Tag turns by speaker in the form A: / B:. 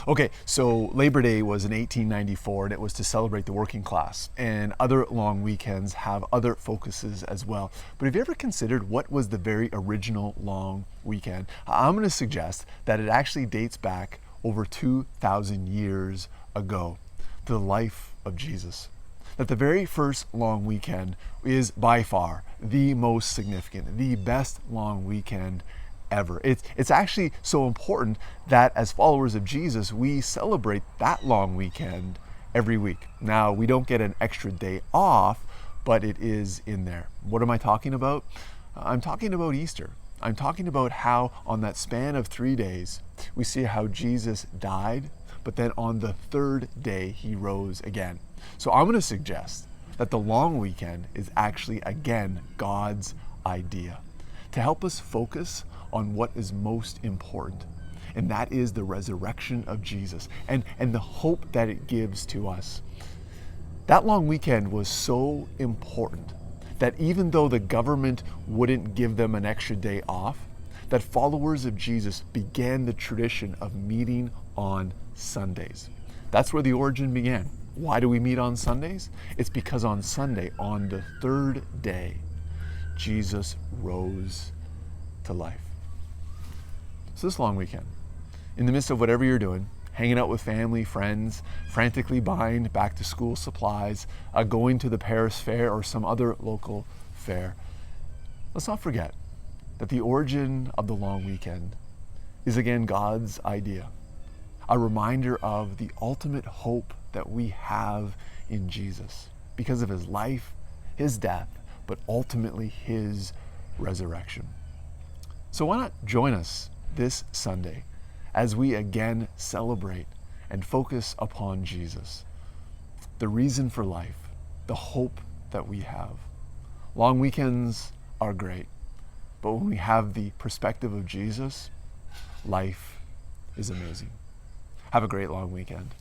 A: Okay, so Labor Day was in 1894 and it was to celebrate the working class. And other long weekends have other focuses as well. But have you ever considered what was the very original long weekend? I'm going to suggest that it actually dates back over 2,000 years ago to the life of Jesus. That the very first long weekend is by far the most significant, the best long weekend ever. It's actually so important that as followers of Jesus, we celebrate that long weekend every week. Now, we don't get an extra day off, but it is in there. What am I talking about? I'm talking about Easter. I'm talking about how on that span of 3 days, we see how Jesus died, but then on the third day, he rose again. So I'm going to suggest that the long weekend is actually, again, God's idea to help us focus on what is most important, and that is the resurrection of Jesus and the hope that it gives to us. That long weekend was so important that even though the government wouldn't give them an extra day off, that followers of Jesus began the tradition of meeting on Sundays. That's where the origin began. Why do we meet on Sundays? It's because on Sunday, on the third day, Jesus rose to life. So this long weekend, in the midst of whatever you're doing, hanging out with family, friends, frantically buying back to school supplies, going to the Paris Fair or some other local fair, let's not forget that the origin of the long weekend is again God's idea, a reminder of the ultimate hope that we have in Jesus because of his life, his death, but ultimately his resurrection. So why not join us this Sunday as we again celebrate and focus upon Jesus, the reason for life, the hope that we have. Long weekends are great, but when we have the perspective of Jesus, life is amazing. Have a great long weekend.